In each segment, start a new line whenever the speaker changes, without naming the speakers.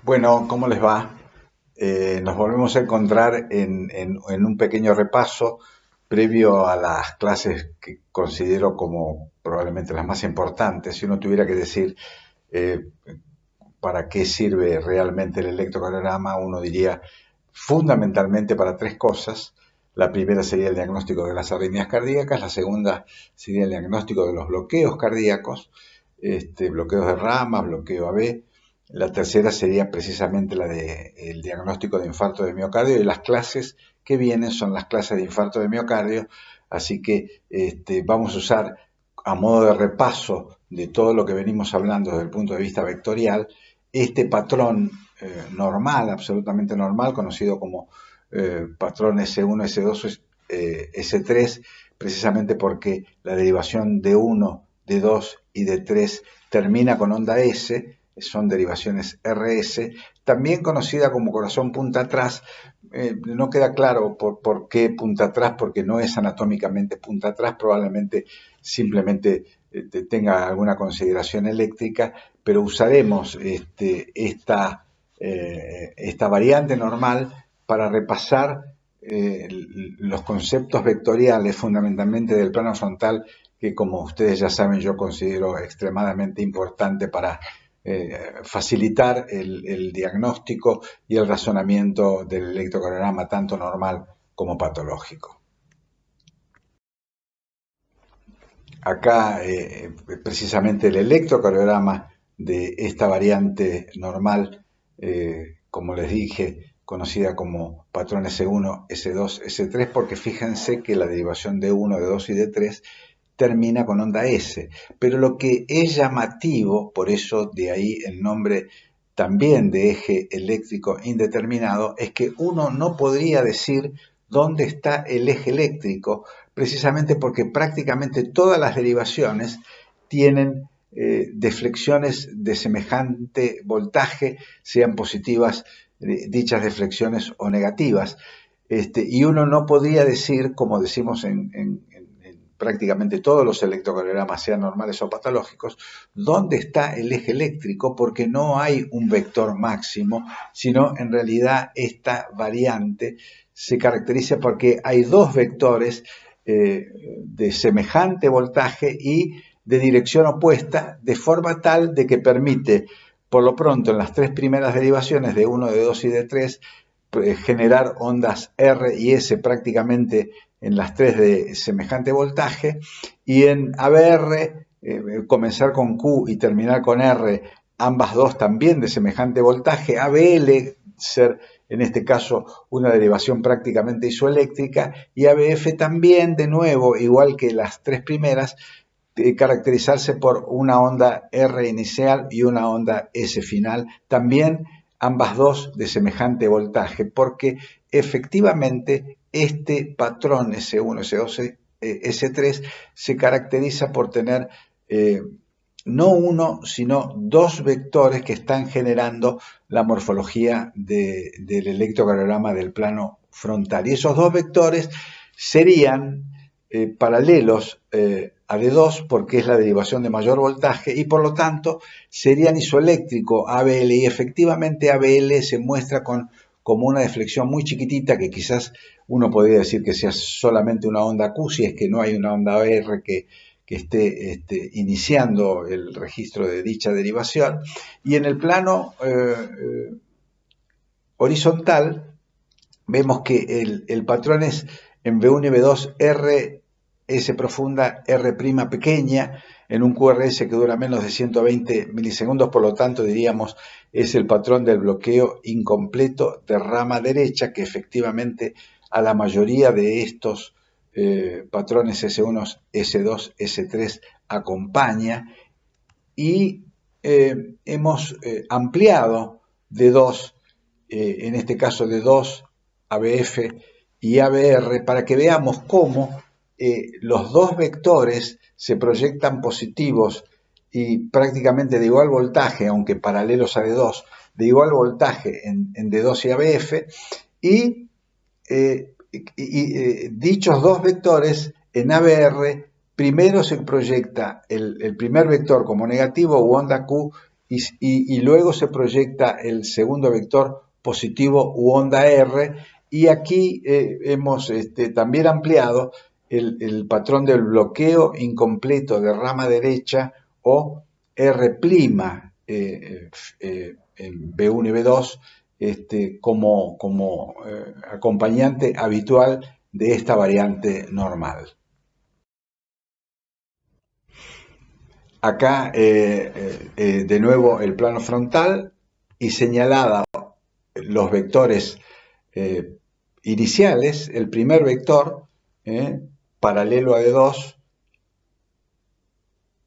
Bueno, ¿cómo les va? Nos volvemos a encontrar en un pequeño repaso previo a las clases que considero como probablemente las más importantes. Si uno tuviera que decir eh, para qué sirve realmente el electrocardiograma, uno diría fundamentalmente para tres cosas. La primera sería el diagnóstico de las arritmias cardíacas, la segunda sería el diagnóstico de los bloqueos cardíacos, bloqueos de ramas, bloqueo AB. La tercera sería precisamente la de el diagnóstico de infarto de miocardio, y las clases que vienen son las clases de infarto de miocardio, así que vamos a usar a modo de repaso de todo lo que venimos hablando desde el punto de vista vectorial, este patrón normal, absolutamente normal, conocido como patrón S1, S2, S3, precisamente porque la derivación de 1, de 2 y de 3 termina con onda S, son derivaciones RS, también conocida como corazón punta atrás. No queda claro por qué punta atrás, porque no es anatómicamente punta atrás, probablemente simplemente tenga alguna consideración eléctrica, pero usaremos esta variante normal para repasar los conceptos vectoriales fundamentalmente del plano frontal, que como ustedes ya saben yo considero extremadamente importante para facilitar el diagnóstico y el razonamiento del electrocardiograma tanto normal como patológico. Acá precisamente el electrocardiograma de esta variante normal, como les dije, conocida como patrón S1, S2, S3, porque fíjense que la derivación de 1, de 2 y de 3 termina con onda S. Pero lo que es llamativo, por eso de ahí el nombre también de eje eléctrico indeterminado, es que uno no podría decir dónde está el eje eléctrico, precisamente porque prácticamente todas las derivaciones tienen deflexiones de semejante voltaje, sean positivas dichas deflexiones o negativas. Y uno no podría decir, como decimos en prácticamente todos los electrocardiogramas, sean normales o patológicos, dónde está el eje eléctrico, porque no hay un vector máximo, sino en realidad esta variante se caracteriza porque hay dos vectores de semejante voltaje y de dirección opuesta, de forma tal de que permite, por lo pronto, en las tres primeras derivaciones de 1, de 2 y de 3, generar ondas R y S prácticamente en las tres de semejante voltaje, y en ABR, comenzar con Q y terminar con R, ambas dos también de semejante voltaje, ABL ser en este caso una derivación prácticamente isoeléctrica, y ABF también, de nuevo, igual que las tres primeras, caracterizarse por una onda R inicial y una onda S final, también ambas dos de semejante voltaje, porque efectivamente este patrón S1, S2, S3 se caracteriza por tener no uno, sino dos vectores que están generando la morfología del electrocardiograma del plano frontal. Y esos dos vectores serían paralelos a D2, porque es la derivación de mayor voltaje, y por lo tanto serían isoeléctrico ABL, y efectivamente ABL se muestra como una deflexión muy chiquitita, que quizás uno podría decir que sea solamente una onda Q, si es que no hay una onda R que esté iniciando el registro de dicha derivación. Y en el plano horizontal vemos que el patrón es en B1 y B2 R, S profunda, R' pequeña, en un QRS que dura menos de 120 milisegundos, por lo tanto diríamos es el patrón del bloqueo incompleto de rama derecha, que efectivamente a la mayoría de estos patrones S1, S2, S3 acompaña, y hemos ampliado de 2, en este caso de 2, ABF y ABR, para que veamos cómo los dos vectores se proyectan positivos y prácticamente de igual voltaje, aunque paralelos a D2, de igual voltaje en D2 y ABF, y dichos dos vectores en ABR, primero se proyecta el primer vector como negativo u onda Q y luego se proyecta el segundo vector positivo u onda R, y aquí hemos también ampliado el patrón del bloqueo incompleto de rama derecha o R' en B1 y B2 como acompañante habitual de esta variante normal. Acá de nuevo el plano frontal y señalada los vectores iniciales, el primer vector paralelo a D2,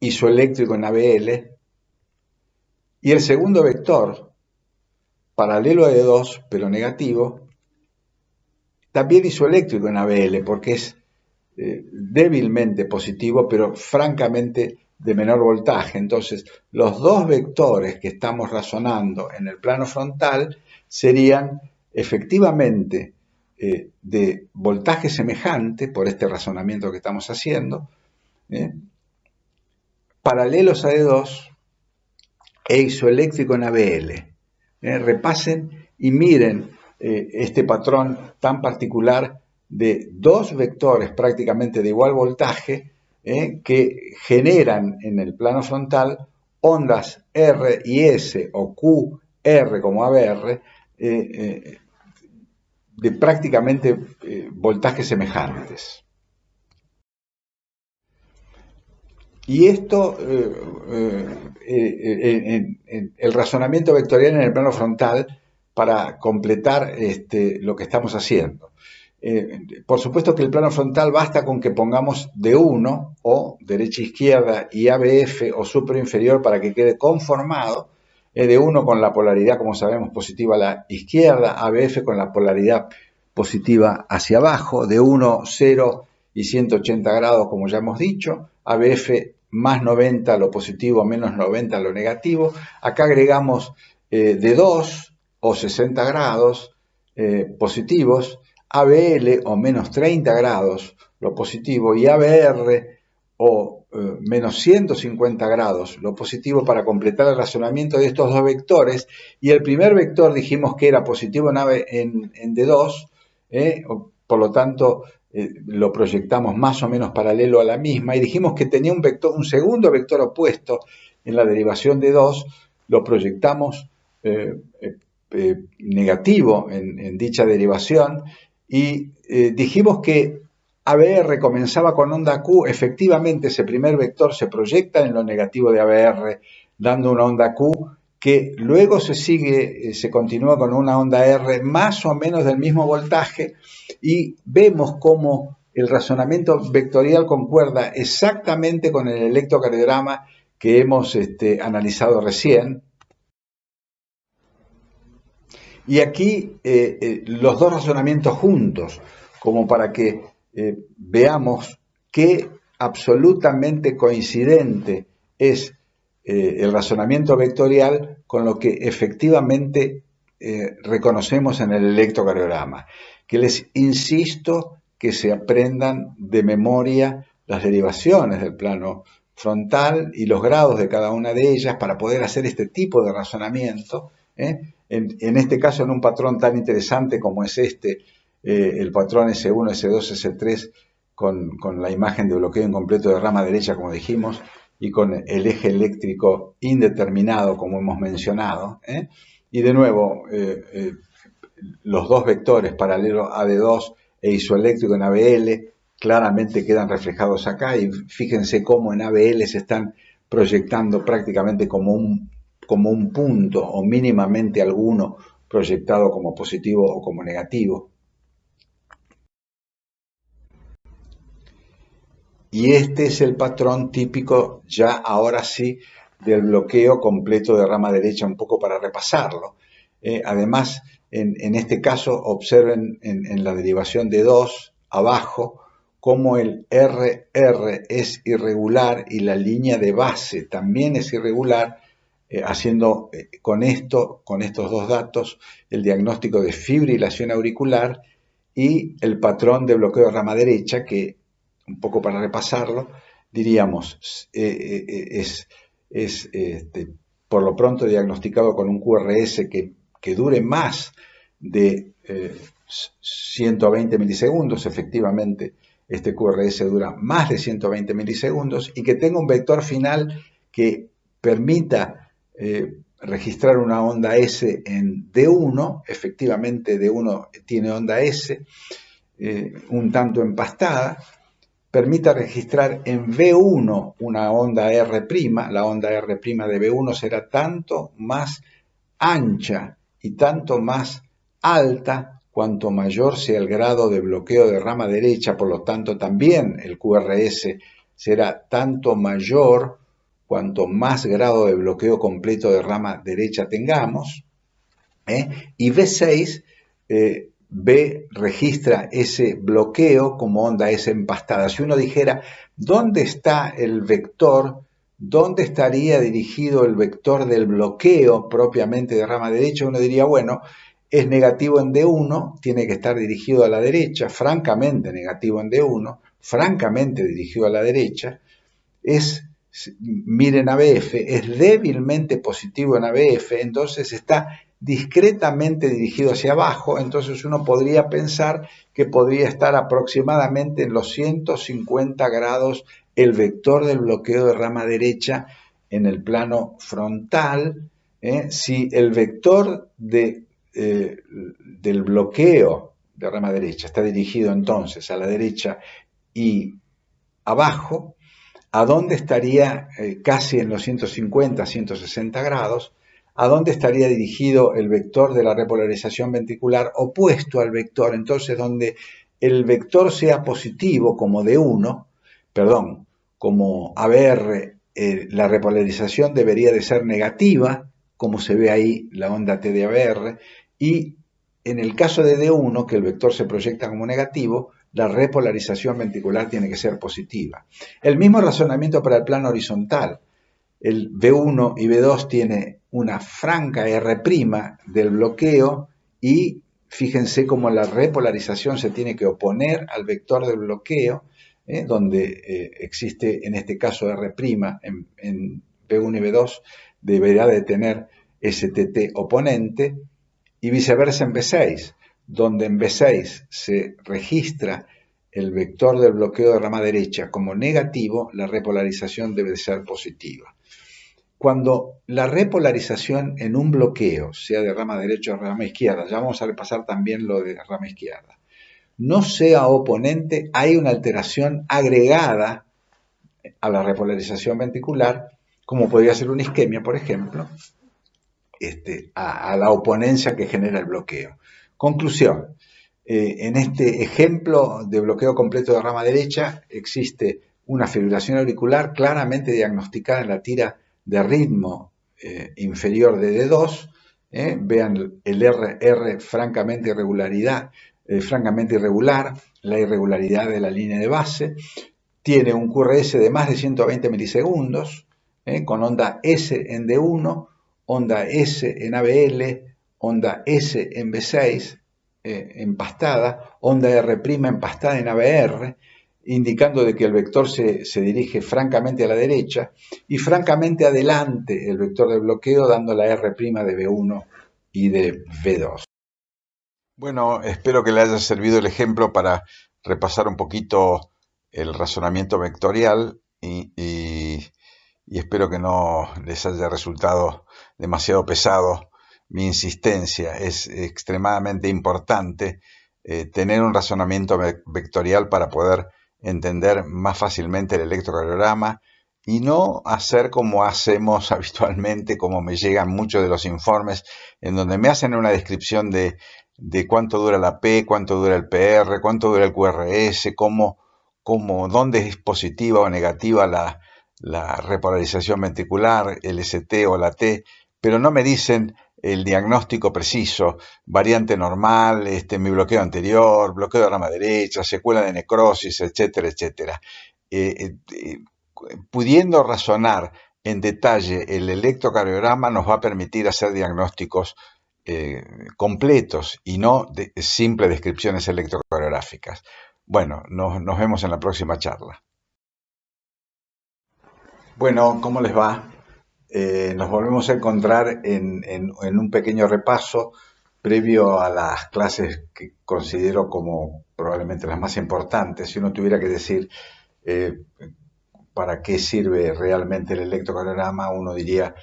isoeléctrico en ABL, y el segundo vector paralelo a D2 pero negativo, también isoeléctrico en ABL porque es débilmente positivo pero francamente de menor voltaje. Entonces los dos vectores que estamos razonando en el plano frontal serían efectivamente de voltaje semejante por este razonamiento que estamos haciendo, paralelos a D2 e isoeléctrico en ABL. Repasen y miren este patrón tan particular de dos vectores prácticamente de igual voltaje que generan en el plano frontal ondas R y S o QR como ABR de prácticamente voltajes semejantes. Y esto, el razonamiento vectorial en el plano frontal para completar lo que estamos haciendo. Por supuesto que el plano frontal basta con que pongamos D1 o derecha-izquierda y ABF o superior-inferior para que quede conformado. D1 con la polaridad, como sabemos, positiva a la izquierda, ABF con la polaridad positiva hacia abajo, D1, 0 y 180 grados, como ya hemos dicho, ABF más 90 lo positivo, menos 90 lo negativo. Acá agregamos D2 o 60 grados positivos, ABL o menos 30 grados lo positivo y ABR o menos 150 grados lo positivo para completar el razonamiento de estos dos vectores. Y el primer vector dijimos que era positivo en D2, por lo tanto lo proyectamos más o menos paralelo a la misma, y dijimos que tenía un segundo vector opuesto en la derivación de 2, lo proyectamos negativo en dicha derivación, y dijimos que ABR comenzaba con onda Q. Efectivamente ese primer vector se proyecta en lo negativo de ABR dando una onda Q que luego se continúa con una onda R más o menos del mismo voltaje, y vemos cómo el razonamiento vectorial concuerda exactamente con el electrocardiograma que hemos analizado recién. Y aquí los dos razonamientos juntos, como para que veamos qué absolutamente coincidente es el razonamiento vectorial con lo que efectivamente reconocemos en el electrocardiograma. Que les insisto que se aprendan de memoria las derivaciones del plano frontal y los grados de cada una de ellas para poder hacer este tipo de razonamiento. En este caso, en un patrón tan interesante como es el patrón S1, S2, S3, con la imagen de bloqueo incompleto de rama derecha, como dijimos, y con el eje eléctrico indeterminado, como hemos mencionado. Y de nuevo, los dos vectores paralelo a D2 e isoeléctrico en ABL claramente quedan reflejados acá, y fíjense cómo en ABL se están proyectando prácticamente como un punto o mínimamente alguno proyectado como positivo o como negativo. Y este es el patrón típico, ya ahora sí, del bloqueo completo de rama derecha, un poco para repasarlo. Además, en este caso, observen en la derivación de 2, abajo, cómo el RR es irregular y la línea de base también es irregular, haciendo con estos dos datos, el diagnóstico de fibrilación auricular y el patrón de bloqueo de rama derecha, que un poco para repasarlo, diríamos, es por lo pronto diagnosticado con un QRS que dure más de 120 milisegundos, efectivamente este QRS dura más de 120 milisegundos, y que tenga un vector final que permita registrar una onda S en D1, efectivamente D1 tiene onda S, un tanto empastada, permita registrar en V1 una onda R', la onda R' de V1 será tanto más ancha y tanto más alta cuanto mayor sea el grado de bloqueo de rama derecha, por lo tanto también el QRS será tanto mayor cuanto más grado de bloqueo completo de rama derecha tengamos, y V6, B registra ese bloqueo como onda S empastada. Si uno dijera, ¿dónde está el vector? ¿Dónde estaría dirigido el vector del bloqueo propiamente de rama derecha? Uno diría, bueno, es negativo en D1, tiene que estar dirigido a la derecha, francamente negativo en D1, francamente dirigido a la derecha. Miren ABF, es débilmente positivo en ABF, entonces está discretamente dirigido hacia abajo, entonces uno podría pensar que podría estar aproximadamente en los 150 grados el vector del bloqueo de rama derecha en el plano frontal. Si el vector del bloqueo de rama derecha está dirigido entonces a la derecha y abajo, ¿a dónde estaría casi en los 150, 160 grados? ¿A dónde estaría dirigido el vector de la repolarización ventricular opuesto al vector? Entonces, donde el vector sea positivo como D1, como ABR, la repolarización debería de ser negativa, como se ve ahí la onda T de ABR, y en el caso de D1, que el vector se proyecta como negativo, la repolarización ventricular tiene que ser positiva. El mismo razonamiento para el plano horizontal. El V1 y V2 tiene una franca R' del bloqueo, y fíjense cómo la repolarización se tiene que oponer al vector del bloqueo, donde existe en este caso R' en V1 y V2 deberá de tener STT oponente, y viceversa en V6, donde en V6 se registra el vector del bloqueo de rama derecha como negativo, la repolarización debe ser positiva. Cuando la repolarización en un bloqueo, sea de rama derecha o rama izquierda, ya vamos a repasar también lo de rama izquierda, no sea oponente, hay una alteración agregada a la repolarización ventricular, como podría ser una isquemia, por ejemplo, a la oponencia que genera el bloqueo. Conclusión, en este ejemplo de bloqueo completo de rama derecha existe una fibrilación auricular claramente diagnosticada en la tira de ritmo inferior de D2. Vean el RR francamente irregular, la irregularidad de la línea de base. Tiene un QRS de más de 120 milisegundos, con onda S en D1, onda S en ABL, onda S en B6, empastada, onda R' empastada en ABR, indicando de que el vector se dirige francamente a la derecha, y francamente adelante el vector de bloqueo, dando la R' de B1 y de B2. Bueno, espero que le haya servido el ejemplo para repasar un poquito el razonamiento vectorial, y espero que no les haya resultado demasiado pesado mi insistencia. Es extremadamente importante tener un razonamiento vectorial para poder entender más fácilmente el electrocardiograma, y no hacer como hacemos habitualmente, como me llegan muchos de los informes, en donde me hacen una descripción de cuánto dura la P, cuánto dura el PR, cuánto dura el QRS, dónde es positiva o negativa la repolarización ventricular, el ST o la T, pero no me dicen el diagnóstico preciso, variante normal, mi bloqueo anterior, bloqueo de rama derecha, secuela de necrosis, etcétera, etcétera. Pudiendo razonar en detalle el electrocardiograma nos va a permitir hacer diagnósticos completos y no simples descripciones electrocardiográficas. Bueno, nos vemos en la próxima charla. Bueno, ¿cómo les va? Nos volvemos a encontrar en un pequeño repaso previo a las clases que considero como probablemente las más importantes. Si uno tuviera que decir eh, para qué sirve realmente el electrocardiograma, uno diría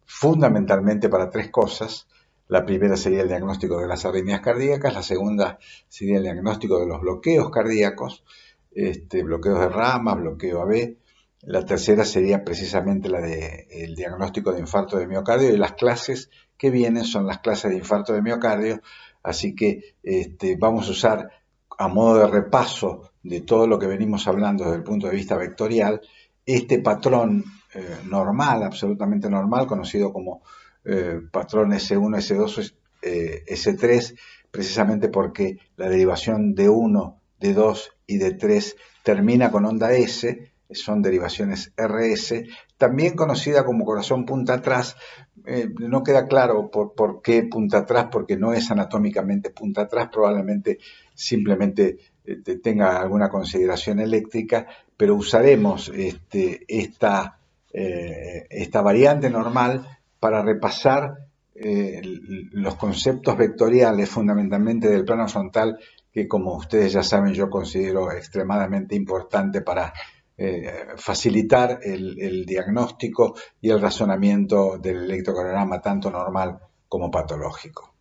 fundamentalmente para tres cosas. La primera sería el diagnóstico de las arritmias cardíacas, la segunda sería el diagnóstico de los bloqueos cardíacos, bloqueos de ramas, bloqueo AB. La tercera sería precisamente la del diagnóstico de infarto de miocardio, y las clases que vienen son las clases de infarto de miocardio, así que vamos a usar a modo de repaso de todo lo que venimos hablando desde el punto de vista vectorial, este patrón normal, absolutamente normal, conocido como patrón S1, S2, S3, precisamente porque la derivación de 1, de 2 y de 3 termina con onda S, son derivaciones RS, también conocida como corazón punta atrás. No queda claro por qué punta atrás, porque no es anatómicamente punta atrás, probablemente simplemente tenga alguna consideración eléctrica, pero usaremos esta variante normal para repasar los conceptos vectoriales fundamentalmente del plano frontal, que como ustedes ya saben yo considero extremadamente importante para facilitar el diagnóstico y el razonamiento del electrocardiograma tanto normal como patológico.